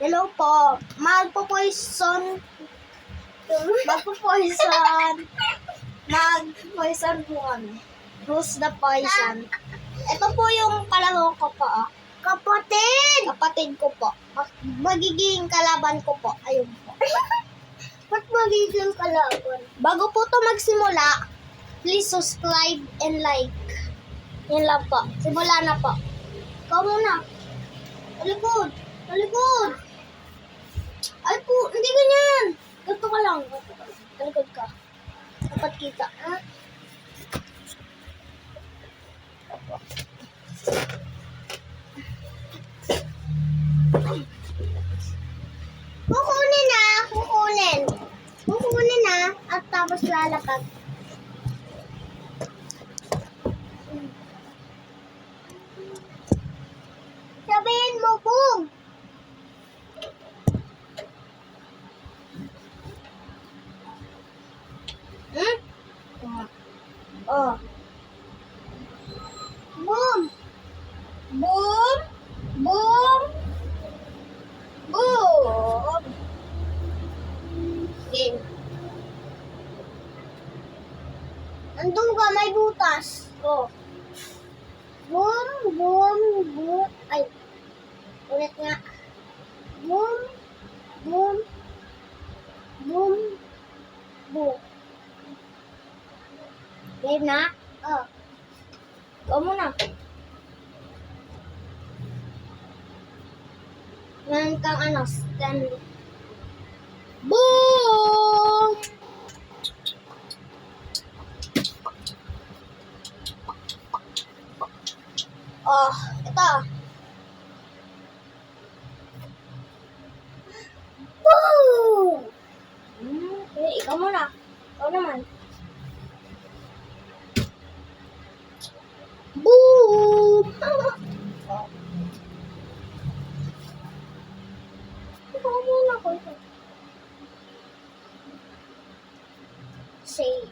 Hello po. Magpo-poison po kami. Who's the poison? Ito po yung kalaro ko po. Kapatid ko po. Magiging kalaban ko po. Ayun po. Ba't magiging kalaban? Bago po to magsimula, please subscribe and like. Yan lang po. Simula na po. Ikaw muna. Talikod. Ay po, hindi ganyan. Ganito ka lang. Talikod ka. Dapat kita. Kukunin na. At tapos lalapag. Sabihin mo, boom! Oh. Boom! Boom! Boom! Boom! Game. Andun ka, may butas. Oh. Boom, boom, boom. Ay, ulit nga. Boom, boom, boom, boom. Game na? Oh. Ikaw muna. Meron kang stand. Boom! Oh, ito. Boom! Okay, ikaw muna. Ikaw naman. Boom! Ikaw muna ko ito. Say.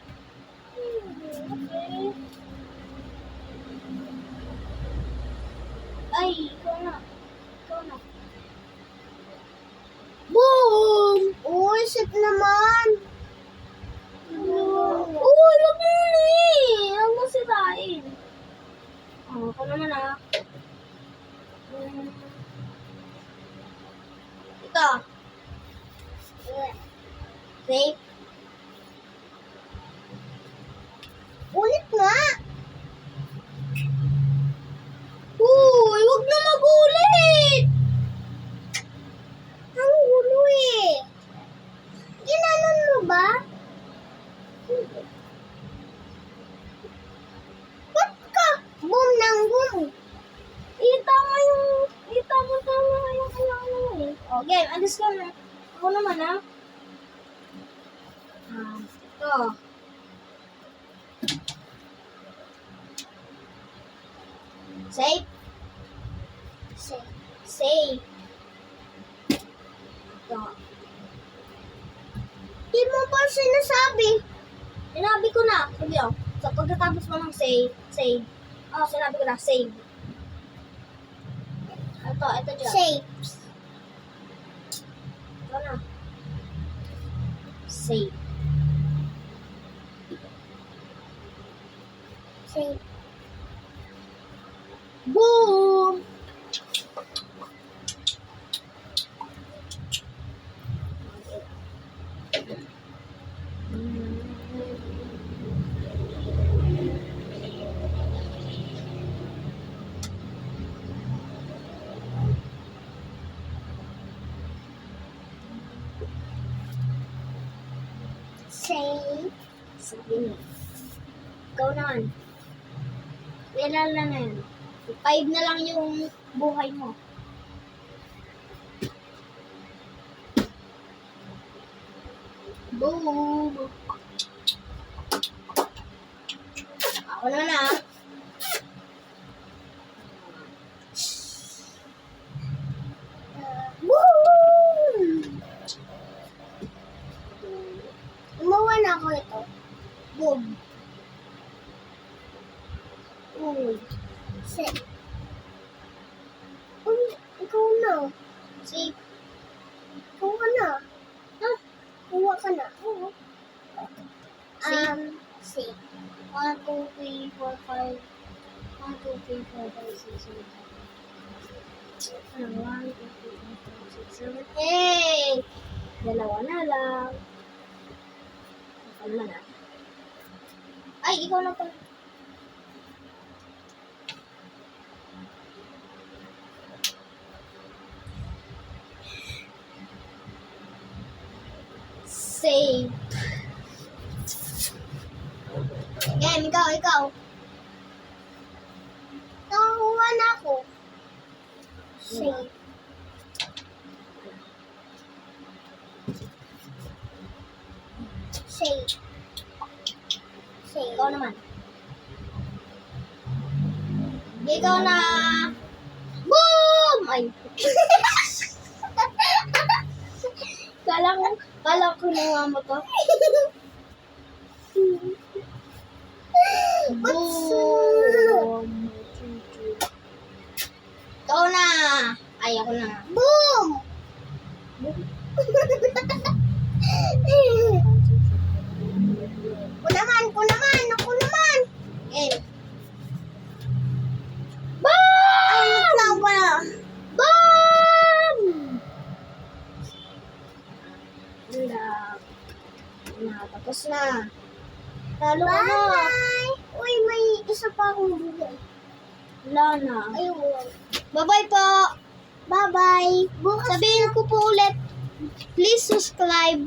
Okay. Ay, ikaw na. Boom! Uy, shit naman. Uy, wag mo na eh. Huwag mo sirain. Oh, ako naman ah. Ito. Safe. Ulit nga. Uy, wag na magulit. Ang gulo eh. Ginanon mo ba? Ba't ka? Boom ng boom. Tama yung kailangan mo eh. Oh, game. Alis ka na. Ako naman ah. Ito. Safe. Say. Safe. Ito. Di mo pa sinasabi. Sinabi ko na. Sige oh. So, pagkatapos mo ng save. Oh, sinabi ko na, save. Ito dyan. Say. Ito na. Save. Say. Boom! Say. Sige. Ikaw naman. Kailan lang na yan. 5 na lang yung buhay mo. Boom! Ako na na. Boom! Umawa na ako ito. Boom! Uy. Say. Ikaw na. Safe. ka na. Six. 1, 2, 3, 4, 5. 1, 2, 3, 4, 5, 6, 7. 1, 2, 3, 4, 5, 6, 7, 8. Dalawa na lang. Ikaw naman ah. Ay, ikaw na pala. Save. Game, ikaw. Nakakuha na ako. Save. Save. Save. Ikaw naman. Ikaw na. Boom! Ay. Kala ko nawa mo to. Boom! Ikaw na. Ay, ako na. Boom! Ako naman. Game. Ay, wait lang pala. Boom! Tapos na. Talo ka na. Bye! Uy, may isa pa akong bigay. Wala na. Ayun. Bye-bye po. Bye-bye. Bukas Sabihin ko po ulit, please subscribe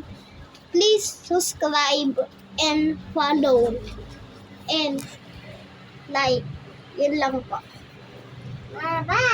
and follow and like. Yun lang po. Bye-bye.